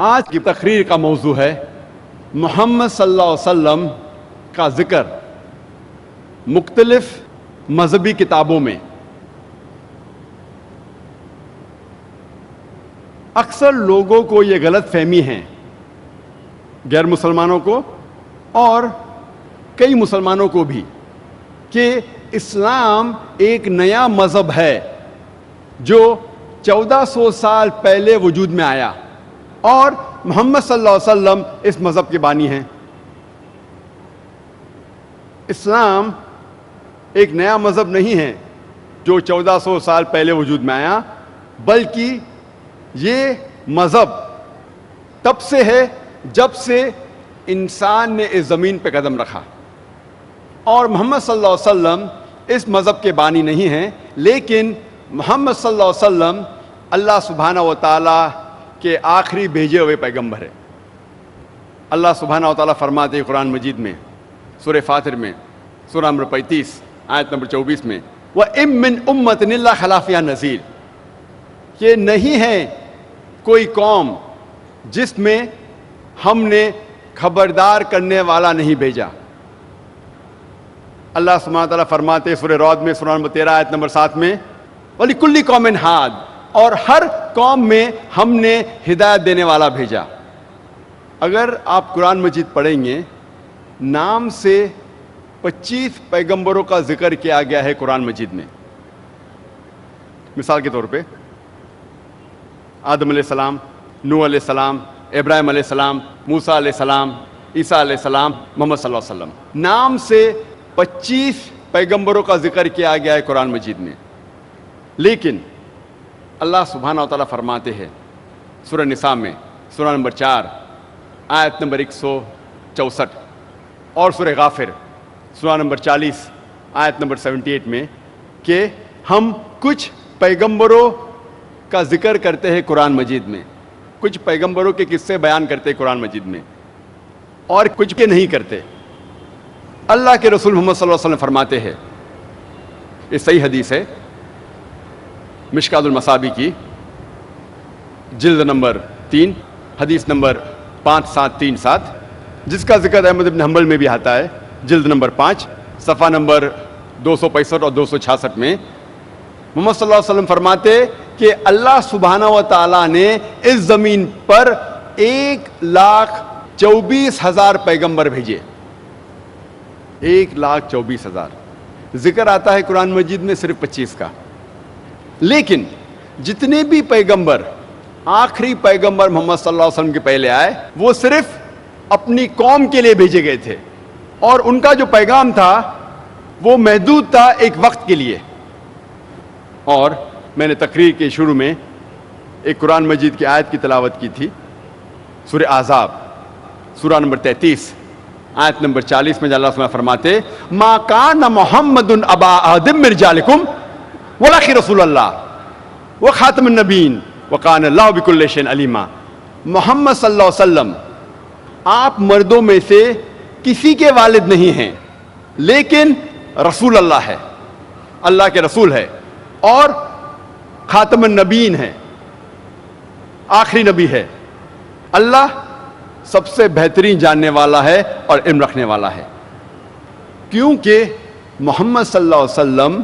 آج کی تقریر کا موضوع ہے محمد صلی اللہ علیہ وسلم کا ذکر مختلف مذہبی کتابوں میں۔ اکثر لوگوں کو یہ غلط فہمی ہے، غیر مسلمانوں کو اور کئی مسلمانوں کو بھی، کہ اسلام ایک نیا مذہب ہے جو 1400 سال پہلے وجود میں آیا اور محمد صلی اللہ علیہ وسلم اس مذہب کے بانی ہیں۔ اسلام ایک نیا مذہب نہیں ہے جو 1400 سال پہلے وجود میں آیا، بلکہ یہ مذہب تب سے ہے جب سے انسان نے اس زمین پہ قدم رکھا، اور محمد صلی اللہ علیہ وسلم اس مذہب کے بانی نہیں ہیں، لیکن محمد صلی اللہ علیہ وسلم اللہ سبحانہ و تعالیٰ کے آخری بھیجے ہوئے پیغمبر ہے۔ اللہ سبحانہ و تعالیٰ فرماتے ہیں قرآن مجید میں، سورہ فاطر میں، سورہ نمبر 35 آیت نمبر 24 میں، وَإِن مِّنْ أُمَّةٍ إِلَّا خَلَا فِيهَا نَذِيرٌ، کہ نہیں ہے کوئی قوم جس میں ہم نے خبردار کرنے والا نہیں بھیجا۔ اللہ سبحانہ وتعالیٰ فرماتے سورہ رعد میں، سورہ نمبر 13 آیت نمبر 7 میں، وَلِكُلِّ قَوْمٍ ہَادٍ، اور ہر قوم میں ہم نے ہدایت دینے والا بھیجا۔ اگر آپ قرآن مجید پڑھیں گے، نام سے 25 پیغمبروں کا ذکر کیا گیا ہے قرآن مجید میں۔ مثال کے طور پہ آدم علیہ السلام، نوح علیہ السلام، ابراہیم علیہ السلام، موسیٰ علیہ السلام، عیسیٰ علیہ السلام، محمد صلی اللہ علیہ وسلم، نام سے 25 پیغمبروں کا ذکر کیا گیا ہے قرآن مجید میں۔ لیکن اللہ سبحانہ و تعالیٰ فرماتے ہیں سورہ نساء میں، سورہ نمبر 4 آیت نمبر 164، اور سورہ غافر سورہ نمبر 40 آیت نمبر 78 میں، کہ ہم کچھ پیغمبروں کا ذکر کرتے ہیں قرآن مجید میں، کچھ پیغمبروں کے قصے بیان کرتے ہیں قرآن مجید میں، اور کچھ کے نہیں کرتے۔ اللہ کے رسول محمد صلی اللہ علیہ وسلم فرماتے ہیں، یہ صحیح حدیث ہے، مشکات المصابیح کی جلد نمبر 3 حدیث نمبر 5737، جس کا ذکر احمد بن حنبل میں بھی آتا ہے، جلد نمبر 5 صفحہ نمبر 265 اور 266 میں۔ محمد صلی اللہ علیہ وسلم فرماتے کہ اللہ سبحانہ و تعالیٰ نے اس زمین پر 1,24,000 پیغمبر بھیجے۔ 1,24,000 ذکر آتا ہے قرآن مجید میں صرف 25 کا، لیکن جتنے بھی پیغمبر آخری پیغمبر محمد صلی اللہ علیہ وسلم کے پہلے آئے، وہ صرف اپنی قوم کے لیے بھیجے گئے تھے، اور ان کا جو پیغام تھا وہ محدود تھا ایک وقت کے لیے۔ اور میں نے تقریر کے شروع میں ایک قرآن مجید کی آیت کی تلاوت کی تھی، سورہ احزاب سورہ نمبر 33 آیت نمبر 40 میں، جب اللہ سبحانہ فرماتے ما کان محمد ابا احد من رجالکم ولکن رسول اللہ وخاتم النبیین وکان اللہ بکل شیء علیما۔ محمد صلی اللہ علیہ وسلم آپ مردوں میں سے کسی کے والد نہیں ہیں، لیکن رسول اللہ ہے، اللہ کے رسول ہے، اور خاتم النبیین ہے، آخری نبی ہے۔ اللہ سب سے بہترین جاننے والا ہے اور علم رکھنے والا ہے، کیونکہ محمد صلی اللہ علیہ وسلم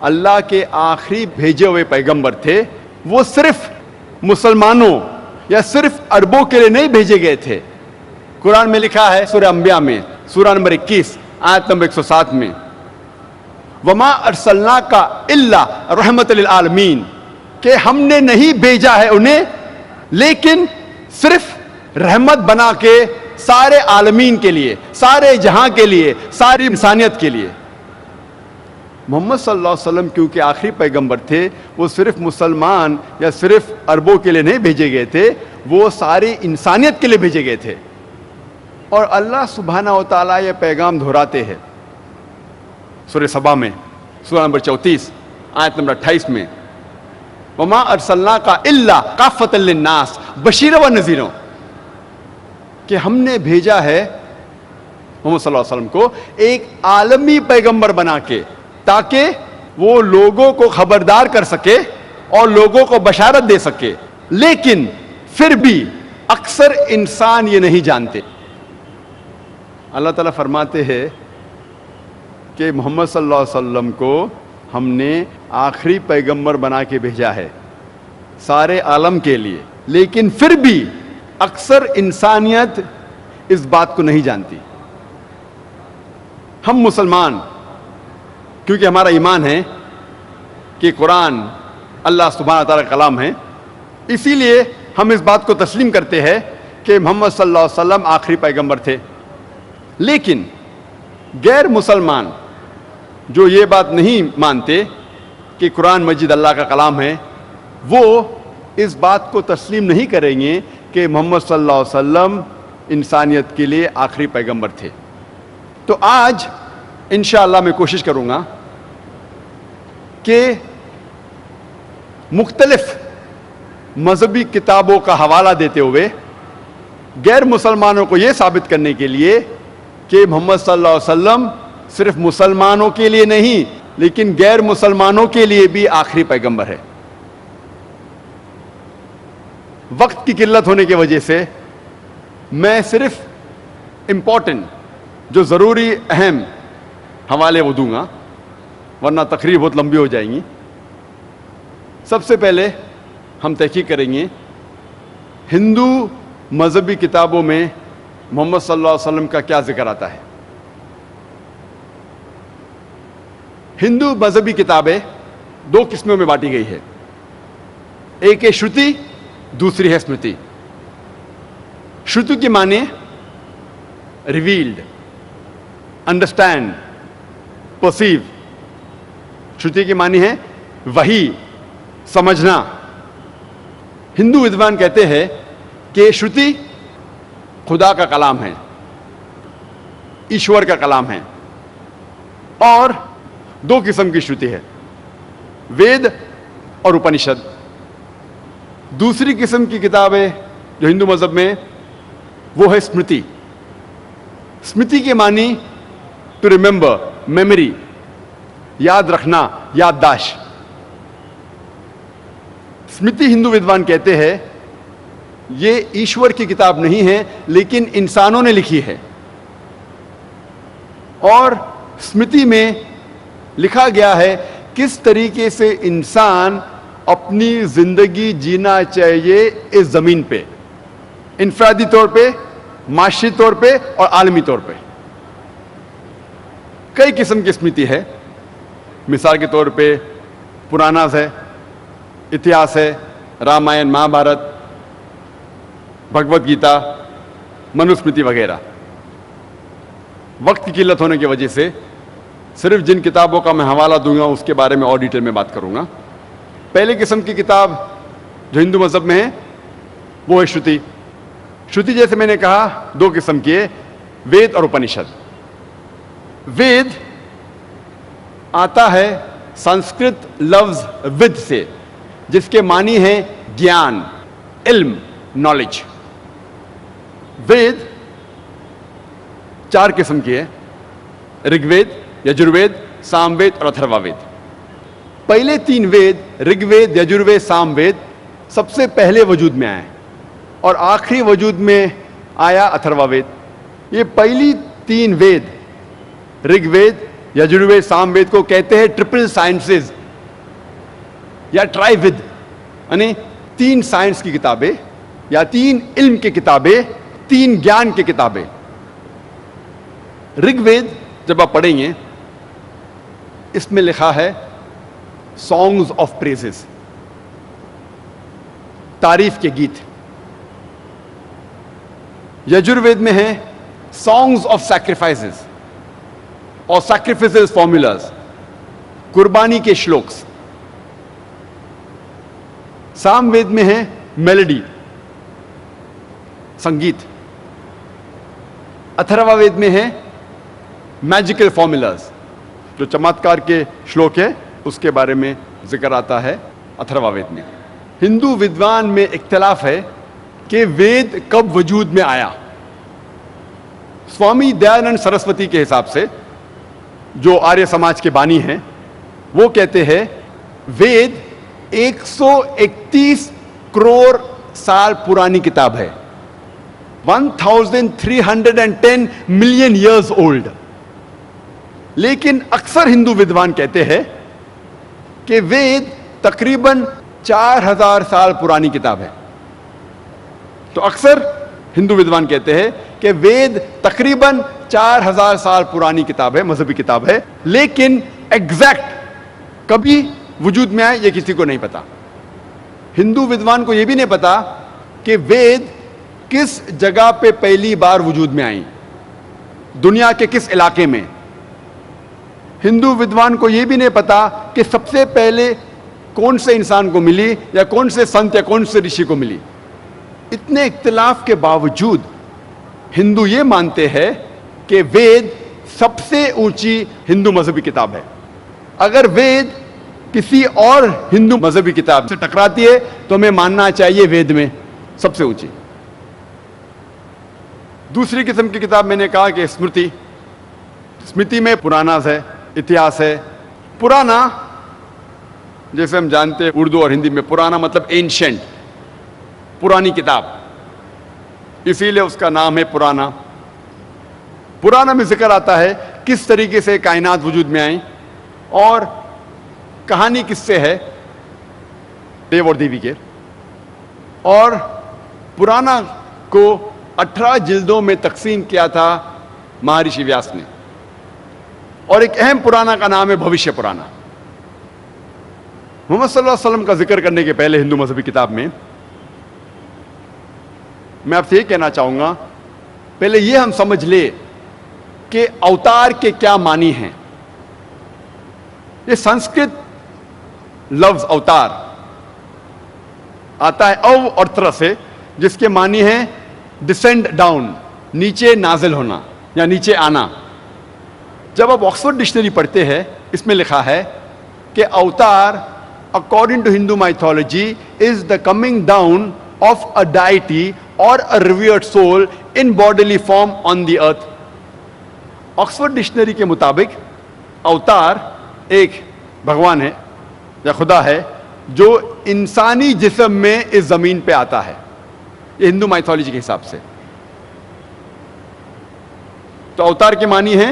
اللہ کے آخری بھیجے ہوئے پیغمبر تھے۔ وہ صرف مسلمانوں یا صرف عربوں کے لیے نہیں بھیجے گئے تھے۔ قرآن میں لکھا ہے سورہ انبیاء میں، سورہ نمبر 21 آیت نمبر 107 میں، وما ارسلناک الا رحمت للعالمین، کہ ہم نے نہیں بھیجا ہے انہیں لیکن صرف رحمت بنا کے سارے عالمین کے لیے، سارے جہاں کے لیے، ساری انسانیت کے لیے۔ محمد صلی اللہ علیہ وسلم کیونکہ آخری پیغمبر تھے، وہ صرف مسلمان یا صرف عربوں کے لیے نہیں بھیجے گئے تھے، وہ ساری انسانیت کے لیے بھیجے گئے تھے۔ اور اللہ سبحانہ و تعالیٰ یہ پیغام دہراتے ہیں سورہ سبا میں، سورہ نمبر 34 آیت نمبر 28 میں، وما ارسلناک الا کافۃ للناس بشیرا ونذیرا، کہ ہم نے بھیجا ہے محمد صلی اللہ علیہ وسلم کو ایک عالمی پیغمبر بنا کے، تاکہ وہ لوگوں کو خبردار کر سکے اور لوگوں کو بشارت دے سکے۔ لیکن پھر بھی اکثر انسان یہ نہیں جانتے. اللہ تعالیٰ فرماتے ہیں کہ محمد صلی اللہ علیہ وسلم کو ہم نے آخری پیغمبر بنا کے بھیجا ہے سارے عالم کے لیے، لیکن پھر بھی اکثر انسانیت اس بات کو نہیں جانتی. ہم مسلمان کیونکہ ہمارا ایمان ہے کہ قرآن اللہ سبحانہ تعالیٰ کا کلام ہے، اسی لیے ہم اس بات کو تسلیم کرتے ہیں کہ محمد صلی اللہ علیہ وسلم آخری پیغمبر تھے. لیکن غیر مسلمان جو یہ بات نہیں مانتے کہ قرآن مجید اللہ کا کلام ہے، وہ اس بات کو تسلیم نہیں کریں گے کہ محمد صلی اللہ علیہ وسلم انسانیت کے لیے آخری پیغمبر تھے. تو آج انشاءاللہ میں کوشش کروں گا کہ مختلف مذہبی کتابوں کا حوالہ دیتے ہوئے غیر مسلمانوں کو یہ ثابت کرنے کے لیے کہ محمد صلی اللہ علیہ وسلم صرف مسلمانوں کے لیے نہیں لیکن غیر مسلمانوں کے لیے بھی آخری پیغمبر ہے. وقت کی قلت ہونے کی وجہ سے میں صرف امپورٹنٹ جو ضروری اہم حوالے وہ دوں گا، ورنہ تقریر بہت لمبی ہو جائیں گی. سب سے پہلے ہم تحقیق کریں گے ہندو مذہبی کتابوں میں محمد صلی اللہ علیہ وسلم کا کیا ذکر آتا ہے. ہندو مذہبی کتابیں دو قسموں میں بانٹی گئی ہے، ایک ہے شروتی، دوسری ہے اسمرتی. شروتی کی معنی ریویلڈ، انڈرسٹینڈ، پرسیو. شروتی کی معنی ہے وحی، سمجھنا. ہندو ودوان کہتے ہیں کہ شروتی خدا کا کلام ہے، ایشور کا کلام ہے. اور دو قسم کی شروتی ہے، وید اور اپنشد. دوسری قسم کی کتابیں جو ہندو مذہب میں وہ ہے اسمرتی. اسمرتی کے معنی ٹو ریممبر، میموری، یاد رکھنا، یادداشت. اسمرتی ہندو ودوان کہتے ہیں یہ ایشور کی کتاب نہیں ہے لیکن انسانوں نے لکھی ہے، اور اسمرتی میں لکھا گیا ہے کس طریقے سے انسان اپنی زندگی جینا چاہیے اس زمین پہ، انفرادی طور پہ، معاشی طور پہ اور عالمی طور پہ. کئی قسم کی اسمرتی ہے. مثال کے طور پہ پراناز ہے، اتہاس ہے، رامائن، مہا بھارت، بھگوت گیتا، منوسمرتی وغیرہ. وقت کی قلت ہونے کی وجہ سے صرف جن کتابوں کا میں حوالہ دوں گا اس کے بارے میں اور ڈیٹیل میں بات کروں گا. پہلی قسم کی کتاب جو ہندو مذہب میں ہے وہ ہے شروتی. شروتی جیسے میں نے کہا دو قسم کی ہے، وید اور اپنشد. وید آتا ہے سنسکرت لفظ ود سے جس کے معنی ہے گیان، علم، نالج. وید چار قسم کی ہے، رگ وید، یجروید، سام وید اور اتھروا وید. پہلے تین وید رگ وید، یجروید، سام وید سب سے پہلے وجود میں آئے اور آخری وجود میں آیا اتھروا وید. یہ پہلی تین وید رگ وید، یجروید، سام وید کو کہتے ہیں ٹرپل سائنسز یا ٹرائی ود، یعنی تین سائنس کی کتابیں یا تین علم کی کتابیں، تین گیان کی کتابیں. رگ وید جب آپ پڑھیں گے اس میں لکھا ہے سانگز آف پریزز، تعریف کے گیت. یجروید میں ہے سانگز آف سیکریفائسز اور سیکریفائسز فارمولاز، قربانی کے شلوکس. سام وید میں ہے میلڈی، سنگیت. اتھروا وید میں ہے میجیکل فارمولاز، جو چمتکار کے شلوک ہے اس کے بارے میں ذکر آتا ہے اتھروا وید میں. ہندو ودوان میں اختلاف ہے کہ وید کب وجود میں آیا. سوامی دیانند سرسوتی کے حساب سے جو آریہ سماج کے بانی ہیں وہ کہتے ہیں وید 131 کروڑ سال پرانی کتاب ہے. 1310 ملین ایئرز اولڈ. لیکن اکثر ہندو ودوان کہتے ہیں کہ وید تقریباً 4000 سال پرانی کتاب ہے. تو اکثر ہندو ودوان کہتے ہیں کہ وید تقریباً 4000 سال پرانی کتاب ہے, مذہبی کتاب ہے, لیکن ایگزیکٹ کبھی وجود میں آئے یہ کسی کو نہیں پتا. ہندو ودوان کو یہ بھی نہیں پتا کہ وید کس جگہ پہ پہلی بار وجود میں آئیں, دنیا کے کس علاقے میں. ہندو ودوان کو یہ بھی نہیں پتا کہ سب سے پہلے کون سے انسان کو ملی, یا کون سے سنت یا کون سے رشی کو ملی. اتنے اختلاف کے باوجود ہندو یہ مانتے ہیں کہ وید سب سے اونچی ہندو مذہبی کتاب ہے. اگر وید کسی اور ہندو مذہبی کتاب سے ٹکراتی ہے تو ہمیں ماننا چاہیے وید میں سب سے اونچی. دوسری قسم کی کتاب میں نے کہا کہ اسمرتی میں پراناز ہے, اتہاس ہے. پرانا جیسے ہم جانتے ہیں اردو اور ہندی میں پرانا مطلب اینشنٹ, پرانی کتاب, اسی لیے اس کا نام ہے پرانا. پرانا میں ذکر آتا ہے کس طریقے سے کائنات وجود میں آئیں, اور کہانی کس سے ہے, دیو اور دیوی کے. اور پرانا کو 18 جلدوں میں تقسیم کیا تھا مہارشی ویاس نے, اور ایک اہم پرانا کا نام ہے بھوشیہ پرانا. محمد صلی اللہ علیہ وسلم کا ذکر کرنے کے پہلے ہندو مذہبی کتاب میں میں آپ سے یہ کہنا چاہوں گا, پہلے یہ ہم سمجھ لے کہ اوتار کے کیا معنی ہیں. یہ سنسکرت لفظ اوتار آتا ہے او اور تر سے, جس کے معنی ہے ڈسینڈ ڈاؤن, نیچے نازل ہونا یا نیچے آنا. جب آپ آکسفورڈ ڈکشنری پڑھتے ہیں اس میں لکھا ہے کہ اوتار according to Hindu mythology is the coming down of a deity or a revered soul in bodily form on the earth. Oxford dictionary کے مطابق اوتار ایک بھگوان ہے یا خدا ہے جو انسانی جسم میں اس زمین پہ آتا ہے. یہ ہندو مائتھولوجی کے حساب سے. تو اوتار کے معنی ہے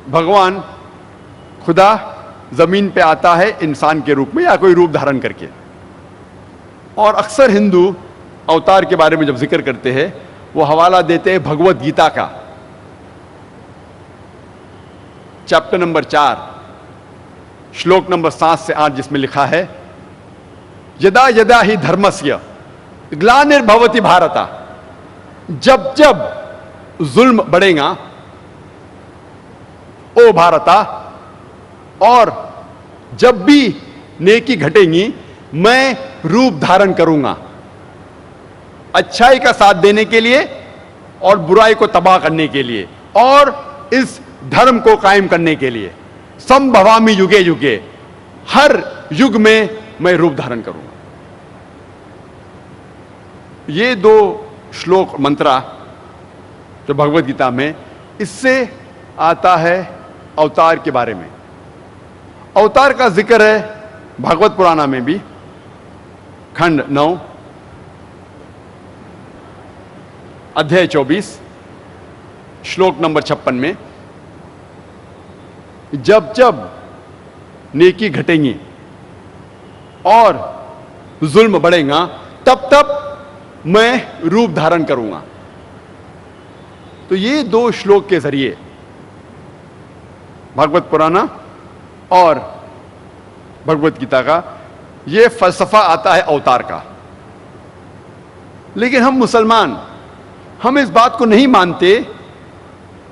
بھگوان خدا زمین پہ آتا ہے انسان کے روپ میں یا کوئی روپ دھارن کر کے. اور اکثر ہندو اوتار کے بارے میں جب ذکر کرتے ہیں وہ حوالہ دیتے ہیں بھگوت گیتا کا, چیپٹر نمبر 4 شلوک نمبر 7 سے 8, جس میں لکھا ہے یدا یدا ہی دھرمسیا گلانربھوتی بھارتا. جب جب ظلم بڑھے گا او بھارتا, اور جب بھی نیکی گھٹے گی میں روپ دھارن کروں گا اچھائی کا ساتھ دینے کے لیے اور برائی کو تباہ کرنے کے لیے اور اس دھرم کو قائم کرنے کے لیے. سمبھوامی یوگے یوگے, ہر یگ میں روپ دھارن کروں گا. یہ 2 شلوک منترا جو بھگوت گیتا میں, اس سے آتا ہے اوتار کے بارے میں. اوتار کا ذکر ہے بھگوت پرانا میں بھی, کھنڈ 9 ادھیائے 24 شلوک نمبر 56 میں. جب جب نیکی گھٹیں گی اور ظلم بڑھے گا تب تب میں روپ دھارن کروں گا. تو یہ 2 شلوک کے ذریعے بھگوت پرانا اور بھگوت گیتا کا یہ فلسفہ آتا ہے اوتار کا. لیکن ہم مسلمان ہم اس بات کو نہیں مانتے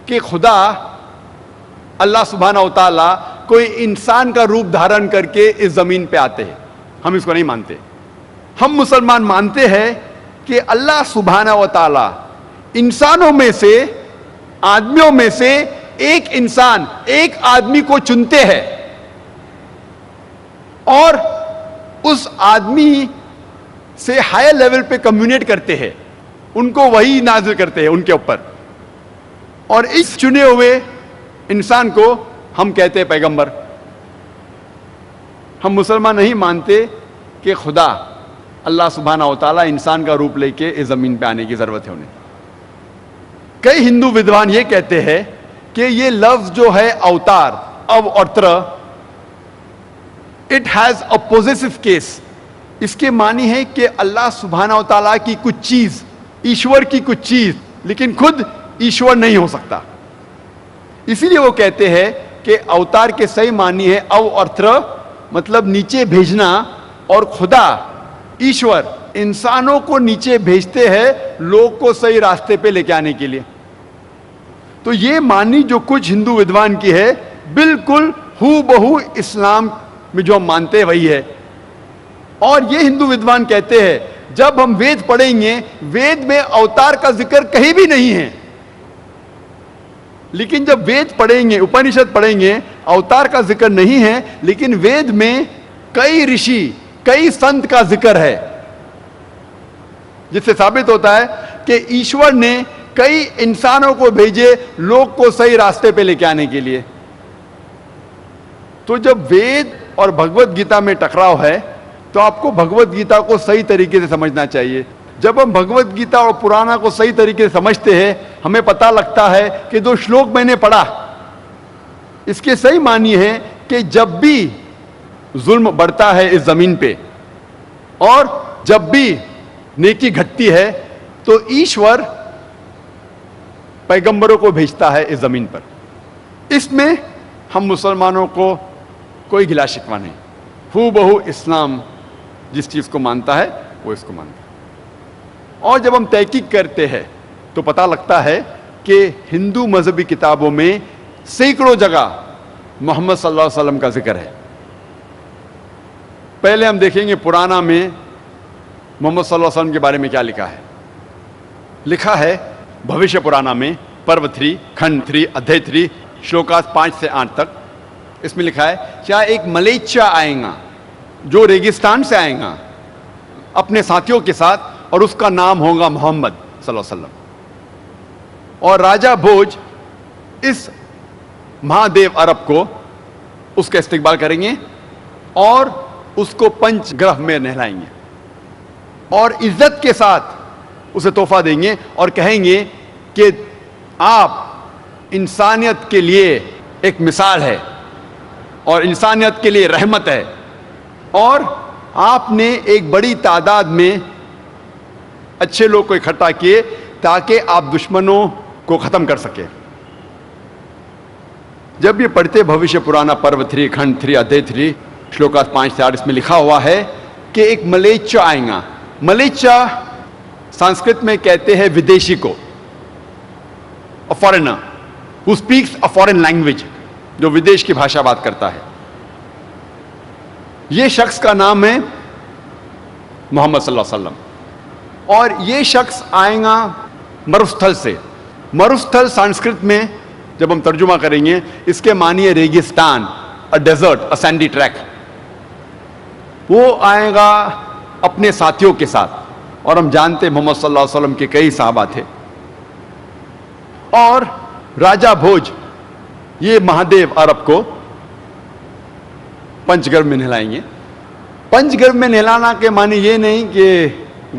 کہ خدا اللہ سبحانہ و تعالی کوئی انسان کا روپ دھارن کر کے اس زمین پہ آتے ہیں. ہم اس کو نہیں مانتے. ہم مسلمان مانتے ہیں کہ اللہ سبحانہ و تعالی انسانوں میں سے, آدمیوں میں سے ایک انسان, ایک آدمی کو چنتے ہیں اور اس آدمی سے ہائر لیول پہ کمیونیٹ کرتے ہیں, ان کو وہی نازل کرتے ہیں ان کے اوپر, اور اس چنے ہوئے انسان کو ہم کہتے ہیں پیغمبر. ہم مسلمان نہیں مانتے کہ خدا اللہ سبحانہ و تعالیٰ انسان کا روپ لے کے اس زمین پہ آنے کی ضرورت ہے انہیں. کئی ہندو ودوان یہ کہتے ہیں کہ یہ لفظ جو ہے اوتار، او اور تر، it has a possessive case. اس کے معنی ہے کہ اللہ سبحانہ و تعالیٰ کی کچھ چیز، ایشور کی کچھ چیز، لیکن خود ایشور نہیں ہو سکتا. اسی لیے وہ کہتے ہیں کہ اوتار کے صحیح معنی ہے او اور تر، مطلب نیچے بھیجنا، اور خدا ایشور انسانوں کو نیچے بھیجتے ہیں لوگ کو صحیح راستے پہ لے کے آنے کے لیے. تو یہ معنی جو کچھ ہندو ودوان کی ہے بالکل ہو بہو اسلام میں جو ہم مانتے ہیں وہی ہے. اور یہ ہندو ودوان کہتے ہیں جب ہم وید پڑھیں گے، وید میں اوتار کا ذکر کہیں بھی نہیں ہے، لیکن جب وید پڑھیں گے، اپنشد پڑھیں گے، اوتار کا ذکر نہیں ہے، لیکن وید میں کئی رشی، کئی سنت کا ذکر ہے، جس سے ثابت ہوتا ہے کہ ایشور نے کئی انسانوں کو بھیجے لوگ کو صحیح راستے پہ لے کے آنے کے لیے. تو جب وید اور بھگوت گیتا میں ٹکراؤ ہے تو آپ کو بھگوت گیتا کو صحیح طریقے سے سمجھنا چاہیے. جب ہم بھگوت گیتا اور پرانا کو صحیح طریقے سے سمجھتے ہیں، ہمیں پتہ لگتا ہے کہ جو شلوک میں نے پڑھا اس کے صحیح معنی ہے کہ جب بھی ظلم بڑھتا ہے اس زمین پہ اور جب بھی نیکی گھٹتی ہے تو ایشور پیغمبروں کو بھیجتا ہے اس زمین پر. اس میں ہم مسلمانوں کو کوئی گلا شکوہ نہیں. ہو بہو اسلام جس چیز کو مانتا ہے وہ اس کو مانتا ہے. اور جب ہم تحقیق کرتے ہیں تو پتہ لگتا ہے کہ ہندو مذہبی کتابوں میں سینکڑوں جگہ محمد صلی اللہ علیہ وسلم کا ذکر ہے. پہلے ہم دیکھیں گے پرانا میں محمد صلی اللہ علیہ وسلم کے بارے میں کیا لکھا ہے. لکھا ہے بھوشیہ پرانا میں پرو 3 کھنڈ 3 ادھیے 3 شلوکاس 5 سے 8 تک. اس میں لکھا ہے کیا ایک ملیچا آئے گا جو ریگستان سے آئے گا اپنے ساتھیوں کے ساتھ، اور اس کا نام ہوگا محمد صلی اللہ علیہ وسلم. اور راجہ بھوج اس مہادیو عرب کو اس کا استقبال کریں گے اور اس کو پنچ گرہ میں نہلائیں گے اور عزت کے ساتھ اسے تحفہ دیں گے اور کہیں گے کہ آپ انسانیت کے لیے ایک مثال ہے اور انسانیت کے لیے رحمت ہے، اور آپ نے ایک بڑی تعداد میں اچھے لوگ کو اکٹھا کیے تاکہ آپ دشمنوں کو ختم کر سکے. جب یہ پڑھتے بھوشیہ پرانا پرو 3 کھنڈ 3 ادھیے 3 شلوکاس 5 سے 8 اس میں لکھا ہوا ہے کہ ایک ملیچا آئے گا. ملیچا سنسکرت میں کہتے ہیں ودیشی کو، a foreigner who speaks a foreign language، جو ودیش کی بھاشا بات کرتا ہے. یہ شخص کا نام ہے محمد صلی اللہ علیہ وسلم، اور یہ شخص آئے گا مروستھل سے. مروستھل سنسکرت میں جب ہم ترجمہ کریں گے اس کے معنی ہے ریگستان، a desert, a sandy track. وہ آئے گا اپنے ساتھیوں کے ساتھ، اور ہم جانتے محمد صلی اللہ علیہ وسلم کے کئی صحابہ تھے. اور راجہ بھوج یہ مہادیو عرب کو پنچ گرھ میں نہلائیں گے. پنچ گرھ میں نہلانا کے معنی یہ نہیں کہ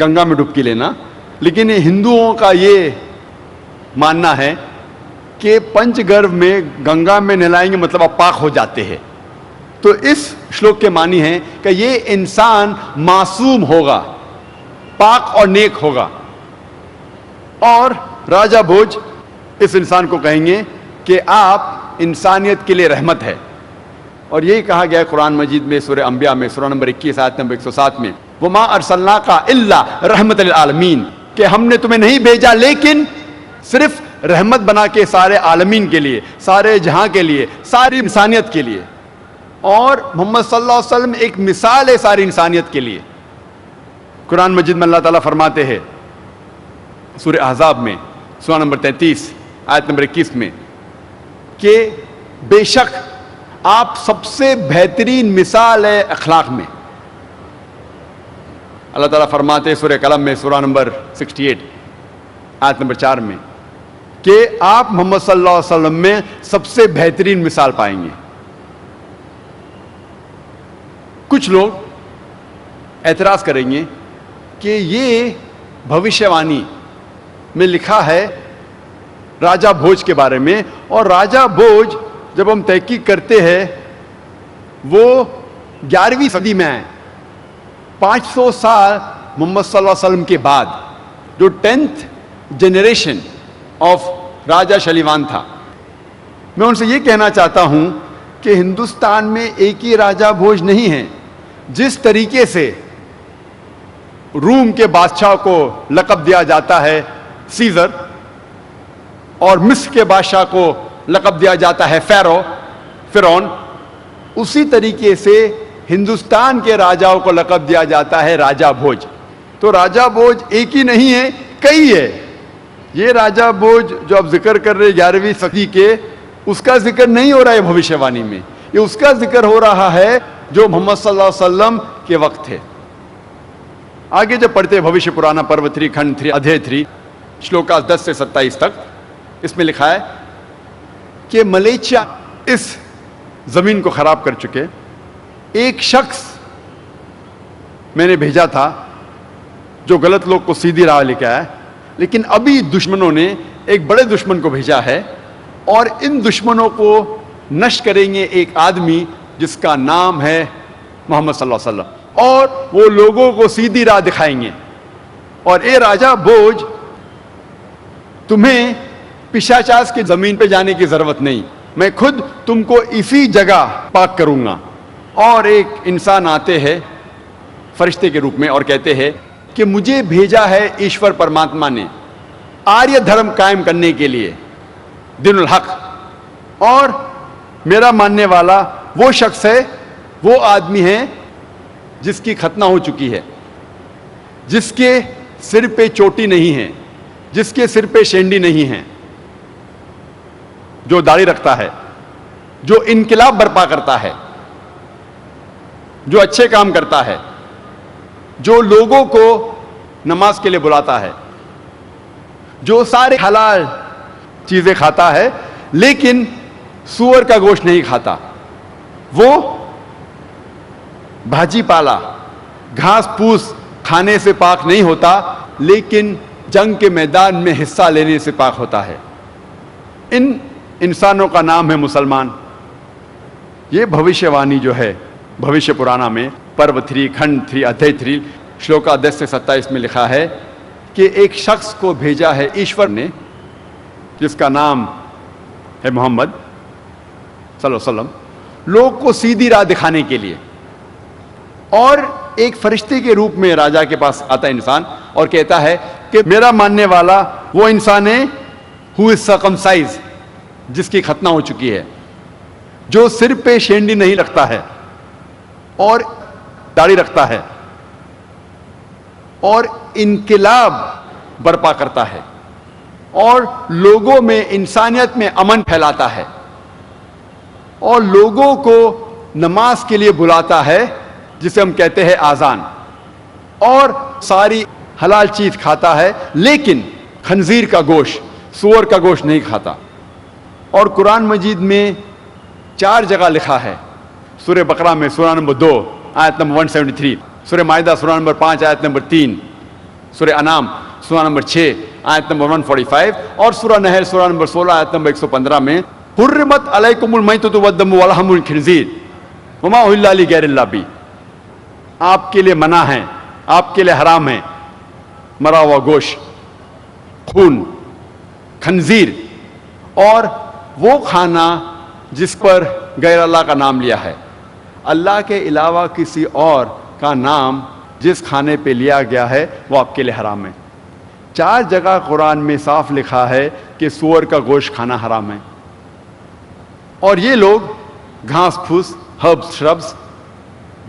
گنگا میں ڈبکی لینا، لیکن ہندوؤں کا یہ ماننا ہے کہ پنچ گرھ میں گنگا میں نہلائیں گے مطلب آپ پاک ہو جاتے ہیں. تو اس شلوک کے معنی ہے کہ یہ انسان معصوم ہوگا، پاک اور نیک ہوگا. اور راجہ بھوج اس انسان کو کہیں گے کہ آپ انسانیت کے لیے رحمت ہے. اور یہی کہا گیا ہے قرآن مجید میں سورہ انبیاء میں سورہ نمبر 21 آیت نمبر 107 میں، وَمَا أَرْسَلْنَاكَ إِلَّا رَحْمَةً لِلْعَالَمِينَ، کہ ہم نے تمہیں نہیں بھیجا لیکن صرف رحمت بنا کے سارے عالمین کے لیے، سارے جہاں کے لیے، ساری انسانیت کے لیے. اور محمد صلی اللہ علیہ وسلم ایک مثال ہے ساری انسانیت کے لیے. قرآن مجید میں اللہ تعالیٰ فرماتے ہیں سورہ احزاب میں سورہ نمبر 33 آیت نمبر 21 میں کہ بے شک آپ سب سے بہترین مثال ہے اخلاق میں. اللہ تعالیٰ فرماتے ہیں سورہ قلم میں سورہ نمبر 68 آیت نمبر 4 میں کہ آپ محمد صلی اللہ علیہ وسلم میں سب سے بہترین مثال پائیں گے. کچھ لوگ اعتراض کریں گے کہ یہ بھوشیوانی میں لکھا ہے راجہ بھوج کے بارے میں، اور راجہ بھوج جب ہم تحقیق کرتے ہیں وہ 11ویں صدی میں ہے، 500 سال محمد صلی اللہ علیہ وسلم کے بعد، جو 10th جنریشن آف راجہ شلیوان تھا۔ میں ان سے یہ کہنا چاہتا ہوں کہ ہندوستان میں ایک ہی راجہ بھوج نہیں ہے۔ جس طریقے سے روم کے بادشاہ کو لقب دیا جاتا ہے سیزر، اور مصر کے بادشاہ کو لقب دیا جاتا ہے فرعون، اسی طریقے سے ہندوستان کے راجاؤں کو لقب دیا جاتا ہے راجہ بھوج۔ تو راجہ بھوج ایک ہی نہیں ہے، کئی ہے۔ یہ راجہ بھوج جو آپ ذکر کر رہے 11ویں صدی کے، اس کا ذکر نہیں ہو رہا ہے بھوشیوانی میں، یہ اس کا ذکر ہو رہا ہے جو محمد صلی اللہ علیہ وسلم کے وقت تھے۔ آگے جب پڑھتے بھوشیہ پرانا پرو 3 کھنڈ 3 ادھیے 3 شلوکا 10 سے 27 تک، اس میں لکھا ہے کہ ملیچیا اس زمین کو خراب کر چکے ایک شخص میں نے بھیجا تھا جو غلط لوگ کو سیدھی راہ لے کے آیا، لیکن ابھی دشمنوں نے ایک بڑے دشمن کو بھیجا ہے، اور ان دشمنوں کو نشٹ کریں گے ایک آدمی جس کا نام ہے محمد صلی اللہ علیہ وسلم، اور وہ لوگوں کو سیدھی راہ دکھائیں گے۔ اور اے راجہ بھوج، تمہیں پشاچاس کی زمین پہ جانے کی ضرورت نہیں، میں خود تم کو اسی جگہ پاک کروں گا۔ اور ایک انسان آتے ہیں فرشتے کے روپ میں اور کہتے ہیں کہ مجھے بھیجا ہے ایشور پرماتما نے آریہ دھرم قائم کرنے کے لیے، دین الحق، اور میرا ماننے والا وہ شخص ہے، وہ آدمی ہے جس کی ختنہ ہو چکی ہے، جس کے سر پہ چوٹی نہیں ہے، جس کے سر پہ شینڈی نہیں ہے، جو داڑھی رکھتا ہے، جو انقلاب برپا کرتا ہے، جو اچھے کام کرتا ہے، جو لوگوں کو نماز کے لیے بلاتا ہے، جو سارے حلال چیزیں کھاتا ہے لیکن سور کا گوشت نہیں کھاتا، وہ بھاجی پالا گھاس پھوس کھانے سے پاک نہیں ہوتا لیکن جنگ کے میدان میں حصہ لینے سے پاک ہوتا ہے۔ ان انسانوں کا نام ہے مسلمان۔ یہ بھوشیوانی جو ہے بھوشیہ پرانا میں پرو 3 کھنڈ 3 ادھیے 3 شلوکا 10 سے 27 میں لکھا ہے کہ ایک شخص کو بھیجا ہے ایشور نے جس کا نام ہے محمد صلی اللہ علیہ وسلم، لوگ کو سیدھی راہ دکھانے کے لیے۔ اور ایک فرشتے کے روپ میں راجا کے پاس آتا ہے انسان اور کہتا ہے کہ میرا ماننے والا وہ انسان ہے who is circumcised، جس کی ختنہ ہو چکی ہے، جو سر پہ شینڈی نہیں رکھتا ہے اور داڑھی رکھتا ہے اور انقلاب برپا کرتا ہے اور لوگوں میں انسانیت میں امن پھیلاتا ہے اور لوگوں کو نماز کے لیے بلاتا ہے جسے ہم کہتے ہیں آذان، اور ساری حلال چیز کھاتا ہے لیکن خنزیر کا گوشت، سور کا گوشت نہیں کھاتا۔ اور قرآن مجید میں 4 جگہ لکھا ہے، سورہ بقرہ میں سورہ نمبر 2 آیت نمبر 173، سورہ مائدہ سورہ نمبر 5 آیت نمبر 3، سورہ انعام سورہ نمبر 6 آیت نمبر 145، اور سورہ نحل سورہ نمبر 16 آیت نمبر 115 میں حرمت علیکم المیتۃ والدم ولحم الخنزیر وما اہل لغیر اللہ بہ، آپ کے لیے منع ہے، آپ کے لیے حرام ہے مرا ہوا گوشت، خون، خنزیر، اور وہ کھانا جس پر غیر اللہ کا نام لیا ہے، اللہ کے علاوہ کسی اور کا نام جس کھانے پہ لیا گیا ہے وہ آپ کے لیے حرام ہے۔ 4 جگہ قرآن میں صاف لکھا ہے کہ سور کا گوشت کھانا حرام ہے، اور یہ لوگ گھاس پھوس، ہربس، شربس،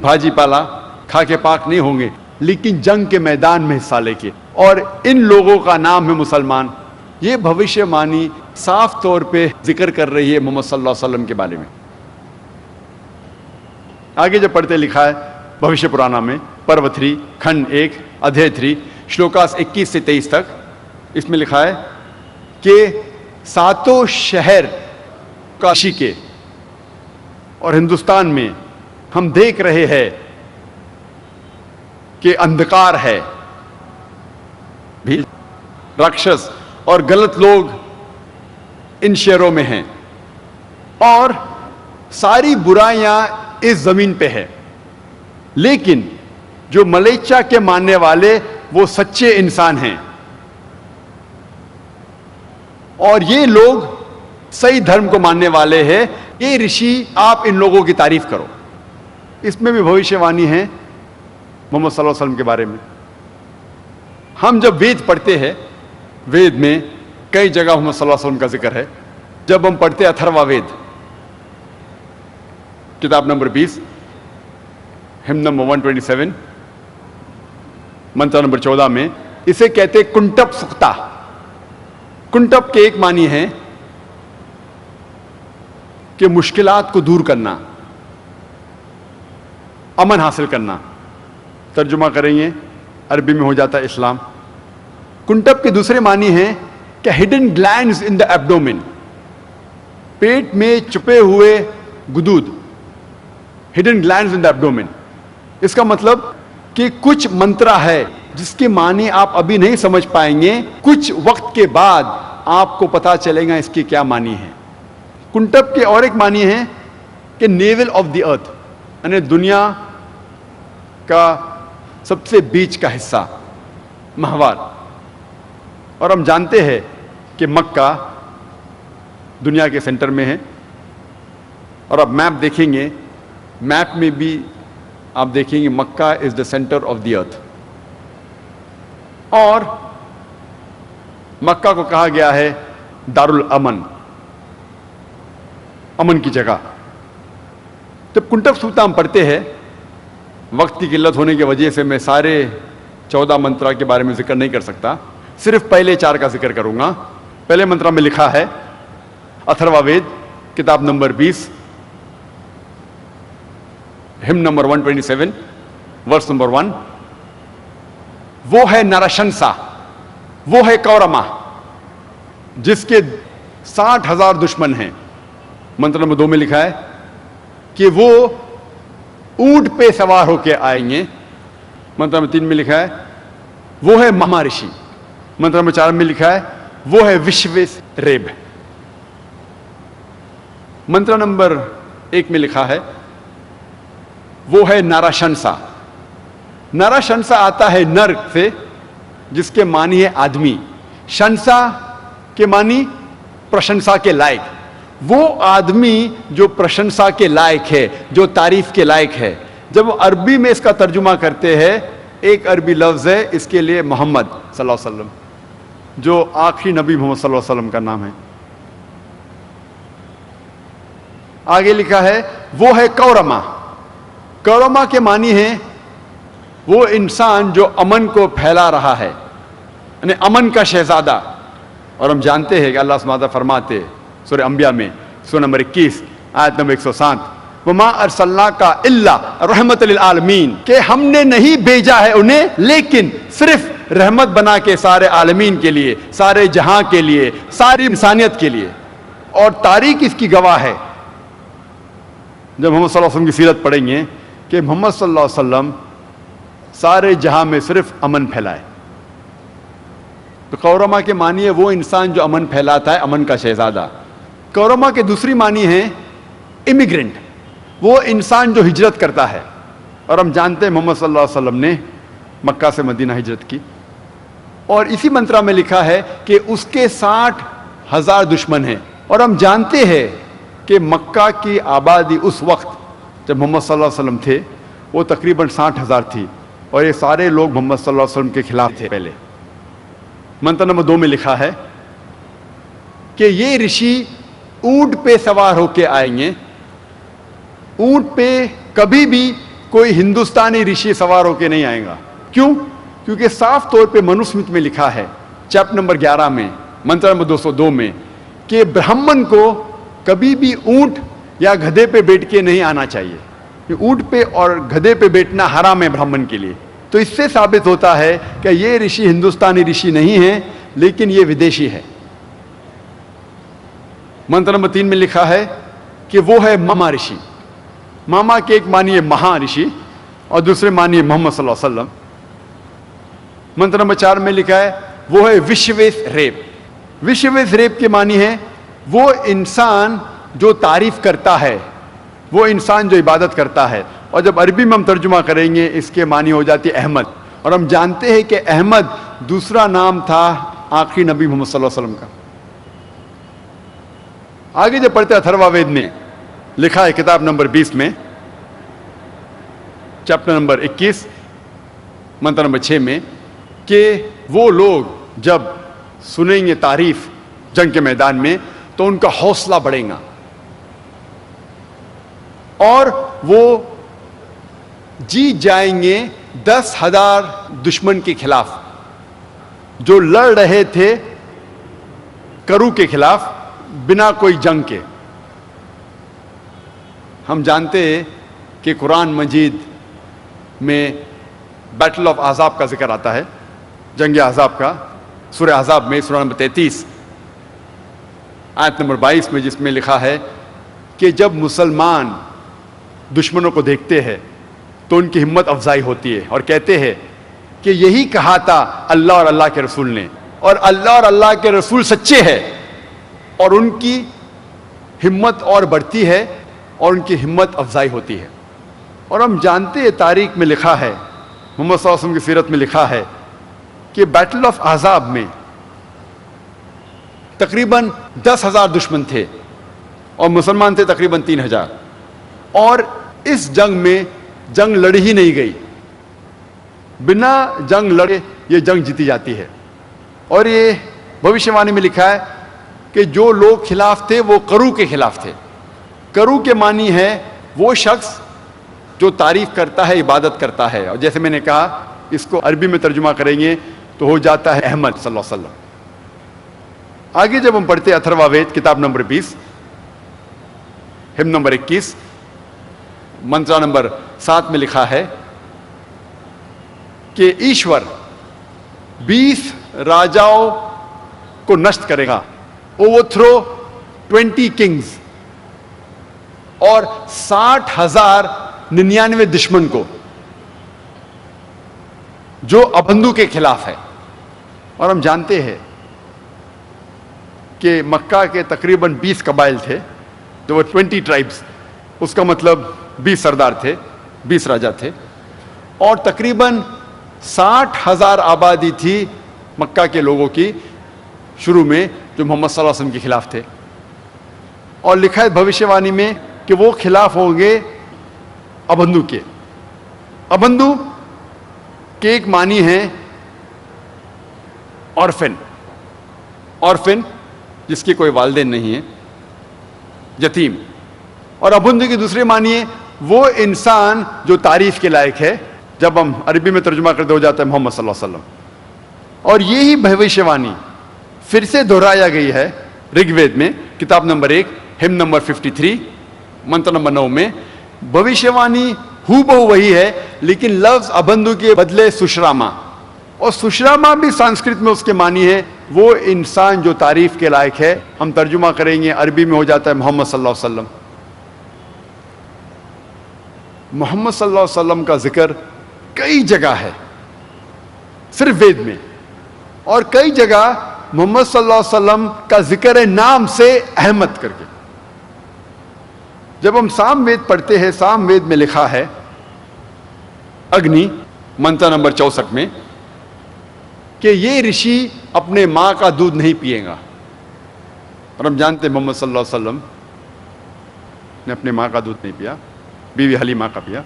بھاجی پالا کھا کے پاک نہیں ہوں گے لیکن جنگ کے میدان میں حصہ لے کے، اور ان لوگوں کا نام ہے مسلمان۔ یہ بھوشیہ وانی صاف طور پہ ذکر کر رہی ہے محمد صلی اللہ علیہ وسلم کے بارے میں۔ آگے جب پڑھتے لکھا ہے بھوشیہ پرانا میں پرو 3 کھنڈ 1 ادھیے 3 شلوکاس 21 سے 23 تک، اس میں لکھا ہے کہ 7 شہر کاشی کے اور ہندوستان میں ہم دیکھ رہے ہیں کہ اندھکار ہے، بھی راکشس اور غلط لوگ ان شہروں میں ہیں اور ساری برائیاں اس زمین پہ ہے، لیکن جو ملیچا کے ماننے والے وہ سچے انسان ہیں اور یہ لوگ صحیح دھرم کو ماننے والے ہیں. یہ رشی آپ ان لوگوں کی تعریف کرو. اس میں بھی بھوشیہ وانی ہے محمد صلی اللہ علیہ وسلم کے بارے میں. ہم جب وید پڑھتے ہیں، وید میں کئی جگہ محمد صلی اللہ علیہ وسلم کا ذکر ہے. جب ہم پڑھتے ہیں اتھروا وید کتاب نمبر 20 ہم نمبر 127 منتر نمبر 14 میں اسے کہتے کنٹپ سکتا. کنٹپ کے ایک معنی ہے کہ مشکلات کو دور کرنا، امن حاصل کرنا. ترجمہ کریں گے عربی میں ہو جاتا ہے اسلام. کنٹپ کے دوسرے معنی ہیں کہ ہڈن گلینڈز ان دا ایبڈومن، پیٹ میں چھپے ہوئے گدود، ہڈن گلینڈز ان دا ایبڈومن. اس کا مطلب کہ کچھ منترا ہے جس کے معنی آپ ابھی نہیں سمجھ پائیں گے، کچھ وقت کے بعد آپ کو پتا چلے گا اس کی کیا معنی ہے. کنٹپ کے اور ایک معنی ہے کہ نیول آف دی ارتھ، یعنی دنیا کا سب سے بیچ کا حصہ، مہوار. اور ہم جانتے ہیں کہ مکہ دنیا کے سینٹر میں ہے. اور اب میپ دیکھیں گے، میپ میں بھی آپ دیکھیں گے مکہ از دا سینٹر آف دی ارتھ. اور مکہ کو کہا گیا ہے دارالامن، امن کی جگہ. جب کنٹپ سوکتا ہم پڑھتے ہیں، وقت کی قلت ہونے کی وجہ سے میں سارے 14 منترا کے بارے میں ذکر نہیں کر سکتا، صرف پہلے 4 کا ذکر کروں گا. پہلے منترا میں لکھا ہے اتھروا وید کتاب number 20 hymn number 127 verse number 1، وہ ہے نرشنسا، وہ ہے کورما جس کے 60,000 دشمن ہیں. منتر نمبر 2 میں لکھا ہے کہ وہ اونٹ پہ سوار ہو کے آئیں گے. منتر نمبر 3 میں لکھا ہے وہ ہے مہارشی. منتر نمبر 4 میں لکھا ہے وہ ہے وشویس ریب. منتر نمبر 1 میں لکھا ہے وہ ہے نرشنسا. نرشنسا آتا ہے نر سے جس کے معنی ہے آدمی، شنسا کے معنی پرشنسا کے لائق. وہ آدمی جو پرشنسا کے لائق ہے، جو تعریف کے لائق ہے. جب عربی میں اس کا ترجمہ کرتے ہیں، ایک عربی لفظ ہے اس کے لیے محمد صلی اللہ علیہ وسلم، جو آخری نبی محمد صلی اللہ علیہ وسلم کا نام ہے. آگے لکھا ہے وہ ہے کورما. کورما کے معنی ہے وہ انسان جو امن کو پھیلا رہا ہے، یعنی امن کا شہزادہ. اور ہم جانتے ہیں کہ اللہ سبحانہ وتعالیٰ فرماتے سورہ انبیاء میں سورہ نمبر 21 آیت نمبر 107 وَمَا أَرْسَلْنَاكَ إِلَّا رَحْمَةً لِلْعَالَمِينَ، کہ ہم نے نہیں بھیجا ہے انہیں لیکن صرف رحمت بنا کے سارے عالمین کے لیے، سارے جہاں کے لیے، ساری انسانیت کے لیے. اور تاریخ اس کی گواہ ہے. جب محمد صلی اللہ علیہ وسلم کی سیرت پڑھیں گے کہ محمد صلی اللہ علیہ وسلم سارے جہاں میں صرف امن پھیلائے. تو کورما کے معنی ہے وہ انسان جو امن پھیلاتا ہے، امن کا شہزادہ. کورما کے دوسری معنی ہے امیگرنٹ، وہ انسان جو ہجرت کرتا ہے. اور ہم جانتے ہیں محمد صلی اللہ علیہ وسلم نے مکہ سے مدینہ ہجرت کی. اور اسی منترا میں لکھا ہے کہ اس کے 60,000 دشمن ہیں. اور ہم جانتے ہیں کہ مکہ کی آبادی اس وقت جب محمد صلی اللہ علیہ وسلم تھے وہ تقریباً 60,000 تھی، اور یہ سارے لوگ محمد صلی اللہ علیہ وسلم کے خلاف تھے. پہلے منتر نمبر 2 میں لکھا ہے کہ یہ رشی اونٹ پہ سوار ہو کے آئیں گے. اونٹ پہ کبھی بھی کوئی ہندوستانی رشی سوار ہو کے نہیں آئے گا. کیوں؟ کیونکہ صاف طور پہ منوسمرت میں لکھا ہے چیپٹر نمبر 11 میں منتر نمبر 202 میں کہ برہمن کو کبھی بھی اونٹ یا گدھے پہ بیٹھ کے نہیں آنا چاہیے. اونٹ پہ اور گدھے پہ بیٹھنا حرام ہے برہمن کے لیے. تو اس سے ثابت ہوتا ہے کہ یہ رشی ہندوستانی رشی نہیں ہے لیکن یہ ودیشی ہے. منتر نمبر 3 میں لکھا ہے کہ وہ ہے ماما رشی. ماما کے ایک معنی ہے مہا رشی اور دوسرے معنی ہے محمد صلی اللہ علیہ وسلم. منتر نمبر 4 میں لکھا ہے وہ ہے وشویس ریپ. وشویس ریپ کے معنی ہے وہ انسان جو تعریف کرتا ہے، وہ انسان جو عبادت کرتا ہے. اور جب عربی میں ہم ترجمہ کریں گے اس کے معنی ہو جاتی ہے احمد. اور ہم جانتے ہیں کہ احمد دوسرا نام تھا آخری نبی محمد صلی اللہ علیہ وسلم کا. آگے جب پڑھتے اتھروا وید میں لکھا ہے کتاب نمبر 20 میں چیپٹر نمبر 21 منتر نمبر 6 میں کہ وہ لوگ جب سنیں گے تعریف جنگ کے میدان میں تو ان کا حوصلہ بڑھے گا اور وہ جیت جائیں گے 10,000 دشمن کے خلاف جو لڑ رہے تھے کرو کے خلاف بنا کوئی جنگ کے. ہم جانتے ہیں کہ قرآن مجید میں بیٹل آف احزاب کا ذکر آتا ہے، جنگ احزاب کا، سورہ احزاب میں سورہ نمبر 33 آیت نمبر 22 میں، جس میں لکھا ہے کہ جب مسلمان دشمنوں کو دیکھتے ہیں تو ان کی ہمت افزائی ہوتی ہے اور کہتے ہیں کہ یہی کہا تھا اللہ اور اللہ کے رسول نے، اور اللہ اور اللہ کے رسول سچے ہیں، اور ان کی ہمت اور بڑھتی ہے اور ان کی ہمت افزائی ہوتی ہے. اور ہم جانتے ہیں تاریخ میں لکھا ہے، محمد صلی اللہ علیہ وسلم کی سیرت میں لکھا ہے کہ بیٹل آف احزاب میں تقریباً 10,000 دشمن تھے اور مسلمان تھے تقریباً 3,000. اور اس جنگ میں جنگ لڑی ہی نہیں گئی، بنا جنگ لڑے یہ جنگ جیتی جاتی ہے. اور یہ بھوشیہ وانی میں لکھا ہے کہ جو لوگ خلاف تھے وہ کرو کے خلاف تھے. کرو کے معنی ہے وہ شخص جو تعریف کرتا ہے، عبادت کرتا ہے. اور جیسے میں نے کہا اس کو عربی میں ترجمہ کریں گے تو ہو جاتا ہے احمد صلی اللہ علیہ وسلم. آگے جب ہم پڑھتے ہیں اتھروا وید کتاب number 20 hymn number 21 Mantra number 7 میں لکھا ہے کہ ایشور 20 راجاؤں کو نشٹ کرے گا، اوور تھرو 20 کنگز، اور 60,099 دشمن کو جو ابندو کے خلاف ہے. اور ہم جانتے ہیں کہ مکہ کے تقریباً 20 قبائل تھے، جو 20 ٹرائبس، اس کا مطلب 20 سردار تھے، 20 راجا تھے، اور تقریباً 60,000 آبادی تھی مکہ کے لوگوں کی شروع میں جو محمد صلی اللہ علیہ وسلم کے خلاف تھے. اور لکھا ہے بھوشیہ وانی میں کہ وہ خلاف ہوں گے ابندو کے. ابندو کے ایک معنی ہے اورفن، اورفن جس کے کوئی والدین نہیں ہیں، یتیم. اور ابندو کی دوسری معنی ہے وہ انسان جو تعریف کے لائق ہے. جب ہم عربی میں ترجمہ کرتے ہو جاتا ہے محمد صلی اللہ علیہ وسلم. اور یہی بھوشیہ وانی پھر سے دہرایا گئی ہے رگ وید میں کتاب نمبر 1 ہم نمبر 53 منتر نمبر 9 میں. بھوشیہ وانی ہو بہو وہی ہے، لیکن لفظ ابندو کے بدلے سشراما. اور سشراما بھی سنسکرت میں اس کے معنی ہے وہ انسان جو تعریف کے لائق ہے. ہم ترجمہ کریں گے عربی میں ہو جاتا ہے محمد صلی اللہ علیہ وسلم. محمد صلی اللہ علیہ وسلم کا ذکر کئی جگہ ہے صرف وید میں، اور کئی جگہ محمد صلی اللہ علیہ وسلم کا ذکر ہے نام سے احمد کر کے. جب ہم سام وید پڑھتے ہیں، سام وید میں لکھا ہے اگنی منتر نمبر 64 میں کہ یہ رشی اپنے ماں کا دودھ نہیں پیے گا. اور ہم جانتے ہیں محمد صلی اللہ علیہ وسلم نے اپنے ماں کا دودھ نہیں پیا، بیوی حلیمہ کا پیا.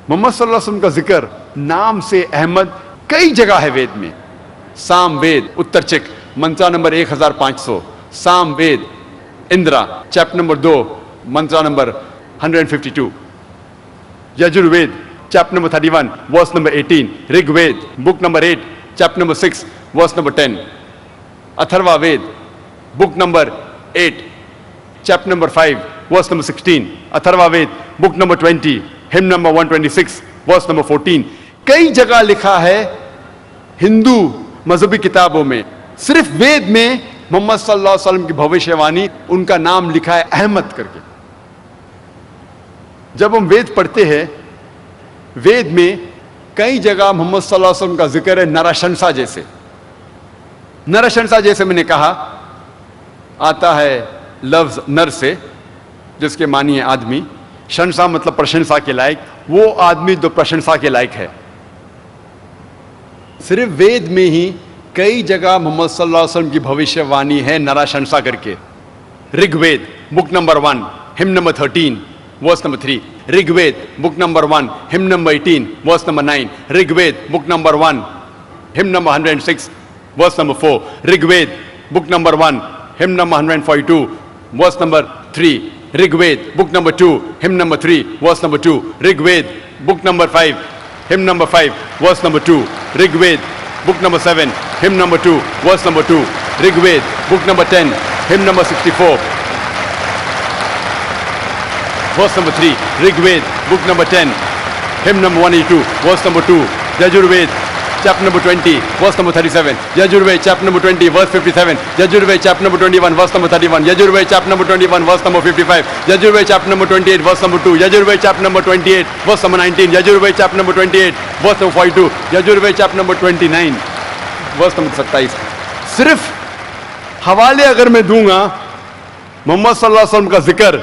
محمد صلی اللہ علیہ وسلم کا ذکر نام سے احمد کئی جگہ ہے وید میں. سام وید اتر چک Mantra number 1500، Sama Veda Indra chapter number 2 mantra number 152، Yajur Veda chapter number 31 verse number 18، Rig Veda book number 8 chapter number 6 verse number 10، Atharva Veda book number 8 chapter number 5 verse number 16، Atharva Veda book number 20 hymn number 126 verse number 14. کئی جگہ لکھا ہے ہندو مذہبی کتابوں میں، صرف وید میں محمد صلی اللہ علیہ وسلم کی بھوشیہ وانی ان کا نام لکھا ہے احمد کر کے. جب ہم وید پڑھتے ہیں، وید میں کئی جگہ محمد صلی اللہ علیہ وسلم کا ذکر ہے نرشنسا جیسے. نرشنسا جیسے میں نے کہا آتا ہے لفظ نر سے جس کے معنی ہے آدمی. شنسا مطلب پرشنسا کے لائق, وہ آدمی جو پرشنسا کے لائق ہے. صرف وید میں ہی کئی جگہ محمد صلی اللہ علیہ وسلم کی بھوشیہ وانی ہے نراشنسا کر کے. رگ وید بک نمبر 1 ہم نمبر 13 ورس نمبر 3. رگ وید بک نمبر 1 ہم نمبر 18 ورس نمبر 9. رگ وید بک نمبر 1 ہم نمبر 106 ورس نمبر 4. رگ وید بک نمبر 1 ہم نمبر 142 ورس نمبر 3. رگ وید بک نمبر 2 ہم نمبر 3 ورس نمبر 2. رگ وید بک نمبر 5 ہم number 5 verse number 2. Rig Veda book number 7 hymn number 2 verse number 2. Rig Ved book number 10 hymn number 64 verse number 3. Rig Ved book number 10 hymn number 182 verse number 2. Yajur Ved chapter number 20 verse number 37. Yajur Ved chapter number 20 verse 57. Yajur Ved chapter number 21 verse number 31. Yajur Ved chapter number 21 verse number 55. Yajur Ved chapter number 28 verse number 2. Yajur Ved chapter number 28 verse number 19. Yajur Ved chapter number 28 verse number 42. Yajur Ved chapter number 29 verse number 27. صرف حوالے اگر میں دوں گا محمد صلی اللہ علیہ وسلم کا ذکر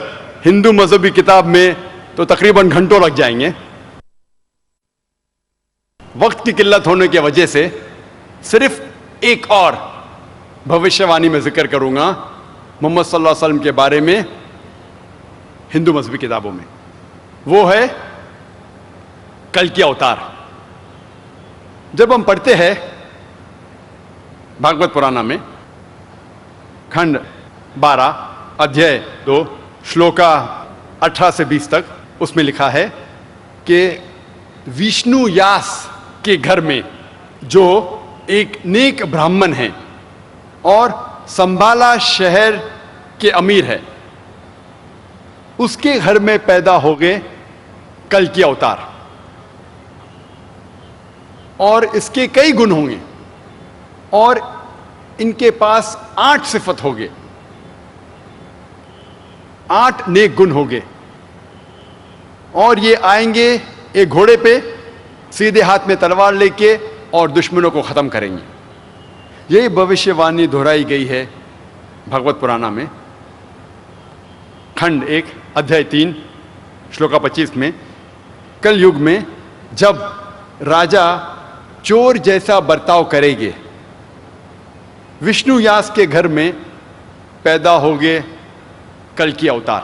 ہندو مذہبی کتاب میں تو تقریباً گھنٹوں لگ جائیں گے. وقت کی قلت ہونے کی وجہ سے صرف ایک اور بھوشیہ وانی میں ذکر کروں گا محمد صلی اللہ علیہ وسلم کے بارے میں ہندو مذہبی کتابوں میں. وہ ہے کلکی اوتار. جب ہم پڑھتے ہیں بھاگوت پرانا میں کھنڈ 12 ادھیائے 2 شلوکا 18 سے 20 تک, اس میں لکھا ہے کہ وشنو یاس کے گھر میں جو ایک نیک برہمن ہیں اور سنبھالا شہر کے امیر ہے, اس کے گھر میں پیدا ہو گئے کلکی اوتار. اور اس کے کئی گن ہوں گے اور ان کے پاس 8 صفت ہوگے, 8 نیک گن ہوگے. اور یہ آئیں گے ایک گھوڑے پہ سیدھے ہاتھ میں تلوار لے کے اور دشمنوں کو ختم کریں گے. یہی بھوشیہ وانی دہرائی گئی ہے بھاگوت پرانا میں کھنڈ 1 ادھیائے 3 شلوکا 25 میں. کل یگ میں جب راجا چور جیسا برتاؤ کرے گے, وشنو یاس کے گھر میں پیدا ہوگے کلکی اوتار.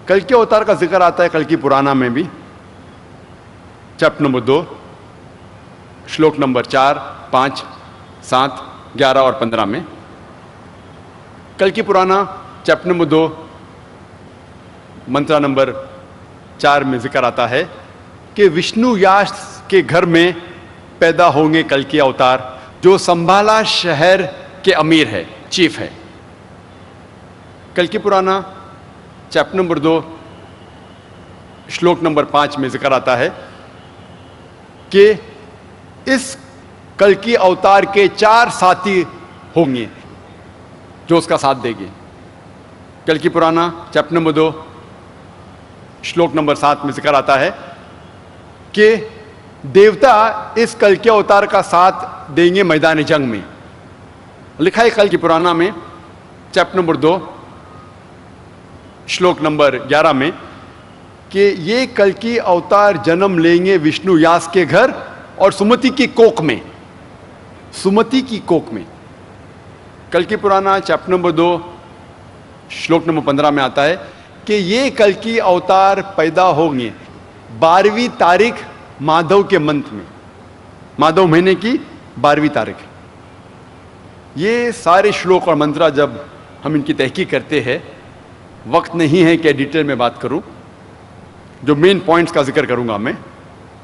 کلکی اوتار کا ذکر آتا ہے کلکی پرانا میں بھی, چیپٹر نمبر 2 شلوک نمبر 4 5 7 11 اور 15 میں. کلکی پرانا چیپٹر نمبر 2 منترا نمبر 4 میں ذکر آتا ہے کہ وشنو یاس کے گھر میں پیدا ہوں گے کلکی اوتار جو سنبھالا شہر کے امیر ہے, چیف ہے. کلکی پرانا چیپٹر نمبر 2 شلوک نمبر 5 میں ذکر آتا ہے کہ اس کلکی اوتار کے 4 ساتھی ہوں گے جو اس کا ساتھ دیں گے. کلکی پرانا چیپٹر نمبر 2 شلوک نمبر 7 میں ذکر آتا ہے کہ دیوتا اس کلکی اوتار کا ساتھ دیں گے میدان جنگ میں. لکھا ہے کلکی پرانا میں چیپٹر نمبر 2 شلوک نمبر 11 میں کہ یہ کلکی اوتار جنم لیں گے وشنو یاس کے گھر اور سمتی کی کوک میں. سمتی کی کوک میں. کلکی پرانا چیپٹر نمبر 2 شلوک نمبر 15 میں آتا ہے کہ یہ کلکی اوتار پیدا ہوں گے 12ویں تاریخ مادھو کے منتھ میں. مادھو مہینے کی 12ویں تاریخ. یہ سارے شلوک اور منترا جب ہم ان کی تحقیق کرتے ہیں, وقت نہیں ہے کہ ڈیٹیل میں بات کروں, جو مین پوائنٹس کا ذکر کروں گا میں.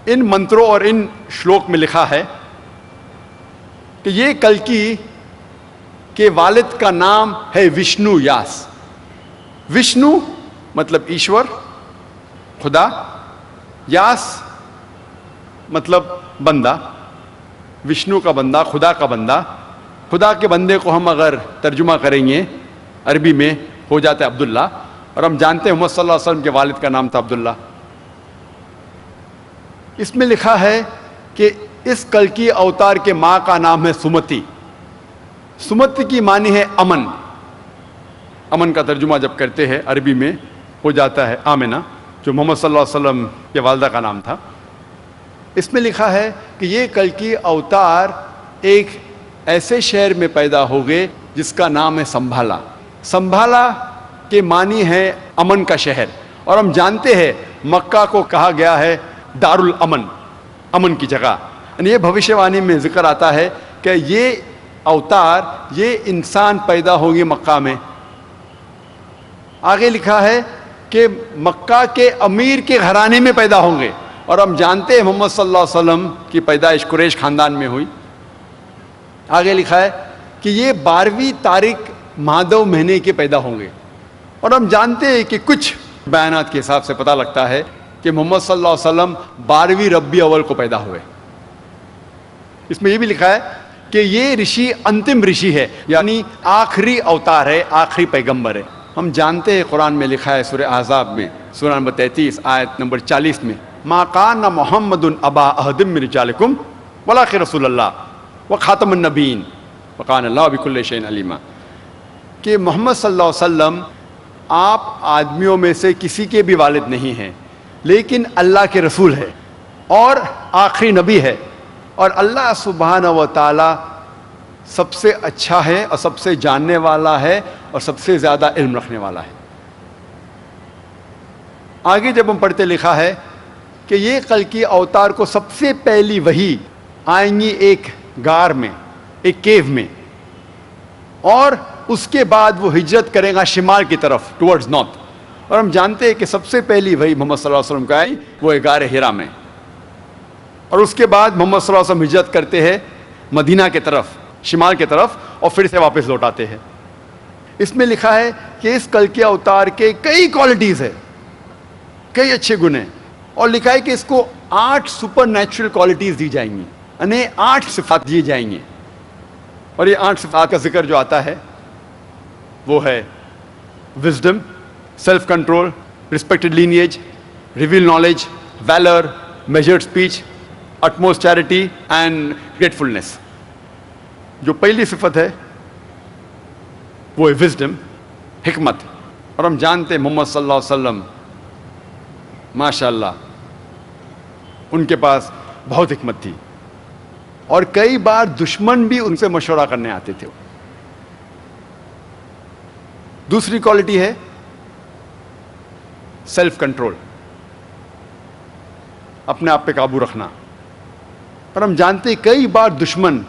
ان منتروں اور ان شلوک میں لکھا ہے کہ یہ کلکی کے والد کا نام ہے وشنو یاس. وشنو مطلب ایشور, خدا. یاس مطلب بندہ, وشنو کا بندہ, خدا کا بندہ. خدا کے بندے کو ہم اگر ترجمہ کریں گے عربی میں ہو جاتا ہے عبداللہ, اور ہم جانتے ہیں محمد صلی اللہ علیہ وسلم کے والد کا نام تھا عبداللہ. اس میں لکھا ہے کہ اس کلکی اوتار کے ماں کا نام ہے سمتی. سمتی کی معنی ہے امن. امن کا ترجمہ جب کرتے ہیں عربی میں ہو جاتا ہے آمنہ، جو محمد صلی اللہ علیہ وسلم کے والدہ کا نام تھا. اس میں لکھا ہے کہ یہ کلکی اوتار ایک ایسے شہر میں پیدا ہو گئے جس کا نام ہے سنبھالا. سنبھالا کے معنی ہے امن کا شہر، اور ہم جانتے ہیں مکہ کو کہا گیا ہے دار الامن، امن کی جگہ. یعنی یہ بھوشیہ وانی میں ذکر آتا ہے کہ یہ اوتار، یہ انسان پیدا ہوں گے مکہ میں. آگے لکھا ہے کہ مکہ کے امیر کے گھرانے میں پیدا ہوں گے، اور ہم جانتے ہیں محمد صلی اللہ علیہ وسلم کی پیدائش قریش خاندان میں ہوئی. آگے لکھا ہے کہ یہ 12ویں تاریخ مہادو مہینے کے پیدا ہوں گے، اور ہم جانتے ہیں کہ کچھ بیانات کے حساب سے پتہ لگتا ہے کہ محمد صلی اللہ علیہ وسلم 12ویں ربیع اول کو پیدا ہوئے. اس میں یہ بھی لکھا ہے کہ یہ رشی انتم رشی ہے، یعنی آخری اوتار ہے، آخری پیغمبر ہے. ہم جانتے ہیں قرآن میں لکھا ہے سورہ احزاب میں سورہ نمبر 33 آیت نمبر 40 میں، ما کان محمد ابا احد من رجالکم ولکن رسول اللہ وخاتم النبیین وکان اللہ بکل شیء علیما، کہ محمد صلی اللہ علیہ وسلم آپ آدمیوں میں سے کسی کے بھی والد نہیں ہیں، لیکن اللہ کے رسول ہے اور آخری نبی ہے، اور اللہ سبحانہ و تعالی سب سے اچھا ہے اور سب سے جاننے والا ہے اور سب سے زیادہ علم رکھنے والا ہے. آگے جب ہم پڑھتے لکھا ہے کہ یہ کلکی اوتار کو سب سے پہلی وحی آئیں گی ایک غار میں، ایک کیو میں، اور اس کے بعد وہ ہجرت کرے گا شمال کی طرف ٹورڈز نارتھ. اور ہم جانتے ہیں کہ سب سے پہلی وحی محمد صلی اللہ علیہ وسلم کا آئی وہ غار ہرا میں، اور اس کے بعد محمد صلی اللہ علیہ وسلم ہجرت کرتے ہیں مدینہ کی طرف، شمال کی طرف، اور پھر سے واپس لوٹ آتے ہیں. اس میں لکھا ہے کہ اس کلکی اوتار کے کئی کوالٹیز ہیں، کئی اچھے گن ہیں، اور لکھا ہے کہ اس کو 8 سپر نیچرل کوالٹیز دی جائیں گی، یعنی 8 صفات دی جائیں گی. اور یہ 8 صفات کا ذکر جو آتا ہے وہ ہے wisdom, self control, respected lineage, revealed knowledge, valour, measured speech, utmost charity and gratefulness. جو پہلی صفت ہے وہ ہے وزڈم، حکمت. اور ہم جانتے ہیں محمد صلی اللہ علیہ وسلم ماشاء اللہ ان کے پاس بہت حکمت تھی، اور کئی بار دشمن بھی ان سے مشورہ کرنے آتے تھے. دوسری کوالٹی ہے سیلف کنٹرول، اپنے آپ پہ قابو رکھنا. اور ہم جانتے ہیں کئی بار دشمن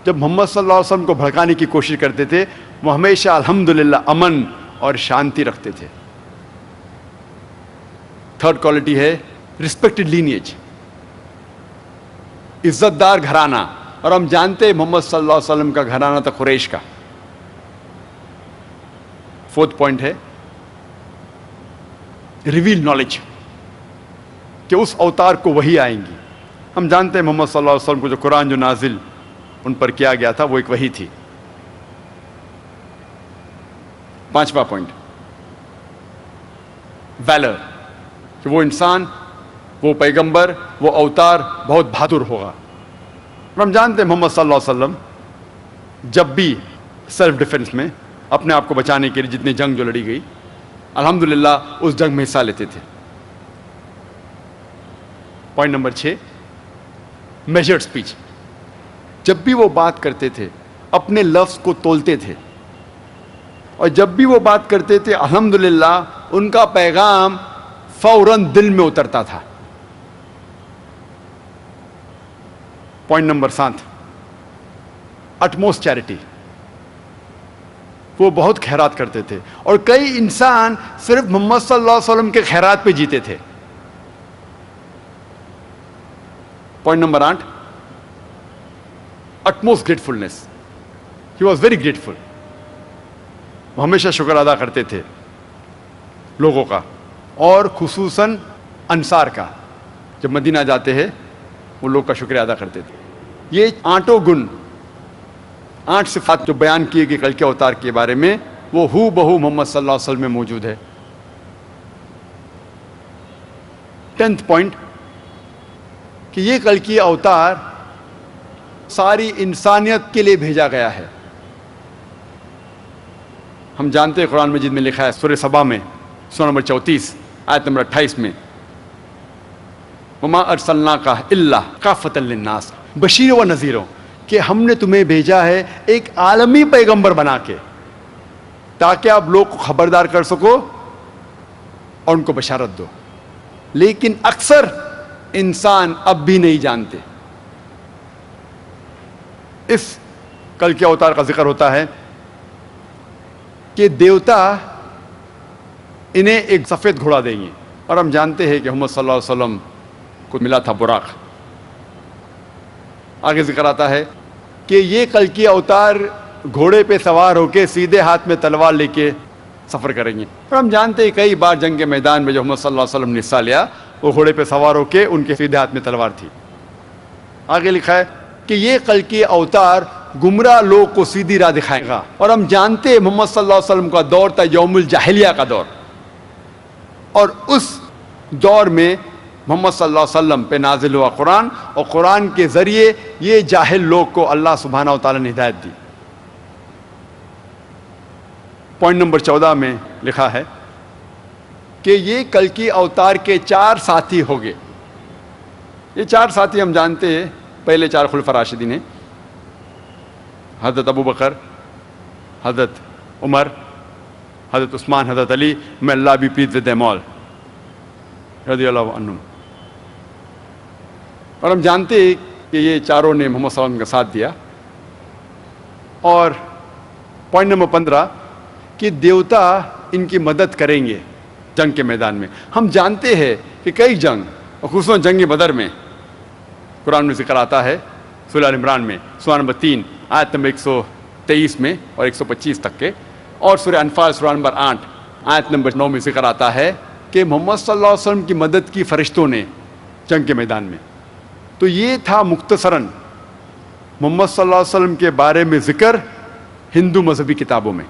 جب محمد صلی اللہ علیہ وسلم کو بھڑکانے کی کوشش کرتے تھے، وہ ہمیشہ الحمدللہ امن اور شانتی رکھتے تھے. تھرڈ کوالٹی ہے رسپیکٹڈ لینیج، عزت دار گھرانہ. اور ہم جانتے ہیں محمد صلی اللہ علیہ وسلم کا گھرانہ تھا قریش کا. فورتھ پوائنٹ ہے ریویل نالج، کہ اس اوتار کو وہی آئیں گی. ہم جانتے ہیں محمد صلی اللہ علیہ وسلم کو جو قرآن جو نازل ان پر کیا گیا تھا وہ ایک وحی تھی. پانچواں پوائنٹ ویلر، کہ وہ انسان، وہ پیغمبر، وہ اوتار بہت بہادر ہوگا. ہم جانتے ہیں محمد صلی اللہ علیہ وسلم جب بھی سیلف ڈیفنس میں اپنے آپ کو بچانے کے لیے جتنی جنگ جو لڑی گئی الحمدللہ اس جنگ میں حصہ لیتے تھے. پوائنٹ نمبر 6 میجرڈ اسپیچ، جب بھی وہ بات کرتے تھے اپنے لفظ کو تولتے تھے، اور جب بھی وہ بات کرتے تھے الحمدللہ ان کا پیغام فوراً دل میں اترتا تھا. پوائنٹ نمبر 7 اٹموسٹ چیریٹی، وہ بہت خیرات کرتے تھے، اور کئی انسان صرف محمد صلی اللہ علیہ وسلم کے خیرات پہ جیتے تھے. Point number 8 utmost gratefulness، he was very grateful، وہ ہمیشہ شکر ادا کرتے تھے لوگوں کا، اور خصوصاً انصار کا. جب مدینہ جاتے ہیں وہ لوگ کا شکریہ ادا کرتے تھے. یہ 8 گن، 8 صفات جو بیان کیے گئے کلکی اوتار کے بارے میں، وہ ہو بہو محمد صلی اللہ علیہ وسلم میں موجود ہے. 10th پوائنٹ کہ یہ کلکی اوتار ساری انسانیت کے لیے بھیجا گیا ہے. ہم جانتے ہیں قرآن مجید میں لکھا ہے سورہ سبا میں سورہ نمبر 34 آیت نمبر 28 میں وما ارسلناک الا کافۃ للناس بشیر و نذیر، کہ ہم نے تمہیں بھیجا ہے ایک عالمی پیغمبر بنا کے تاکہ آپ لوگ کو خبردار کر سکو اور ان کو بشارت دو. لیکن اکثر انسان اب بھی نہیں جانتے. اس کل کے اوتار کا ذکر ہوتا ہے کہ دیوتا انہیں ایک سفید گھوڑا دیں گے، اور ہم جانتے ہیں کہ محمد صلی اللہ علیہ وسلم کو ملا تھا براق. آگے ذکر آتا ہے کہ یہ کل کی اوتار گھوڑے پہ سوار ہو کے سیدھے ہاتھ میں تلوار لے کے سفر کریں گے. اور ہم جانتے ہیں کئی بار جنگ کے میدان میں جو محمد صلی اللہ علیہ وسلم نے حصہ لیا وہ گھوڑے پہ سوار ہو کے ان کے سیدھے ہاتھ میں تلوار تھی. آگے لکھا ہے کہ یہ کل کی اوتار گمراہ لوگ کو سیدھی راہ دکھائے گا. اور ہم جانتے ہیں محمد صلی اللہ علیہ وسلم کا دور تھا یوم الجاہلیہ کا دور، اور اس دور میں محمد صلی اللہ علیہ وسلم پہ نازل ہوا قرآن، اور قرآن کے ذریعے یہ جاہل لوگ کو اللہ سبحانہ و تعالیٰ نے ہدایت دی. پوائنٹ نمبر 14 میں لکھا ہے کہ یہ کل کی اوتار کے 4 ساتھی ہو گئے. یہ 4 ساتھی ہم جانتے ہیں پہلے 4 خلفاء راشدین ہیں، حضرت ابو بکر، حضرت عمر، حضرت عثمان، حضرت علی، میں اللہ بھی پلیز ود دیم آل رضی اللہ عنہم. اور ہم جانتے ہیں کہ یہ چاروں نے محمد صلی اللہ علیہ وسلم کا ساتھ دیا. اور پوائنٹ نمبر 15 کہ دیوتا ان کی مدد کریں گے جنگ کے میدان میں. ہم جانتے ہیں کہ کئی جنگ، خصوصاً جنگ بدر میں قرآن میں ذکر آتا ہے سورہ ال عمران میں سورہ نمبر 3 آیت نمبر 123 میں اور 125 تک کے، اور سورہ انفال سورہ نمبر 8 آیت نمبر 9 میں ذکر آتا ہے کہ محمد صلی اللہ علیہ وسلم کی مدد کی فرشتوں نے جنگ کے میدان میں. تو یہ تھا مختصراً محمد صلی اللہ علیہ وسلم کے بارے میں ذکر ہندو مذہبی کتابوں میں.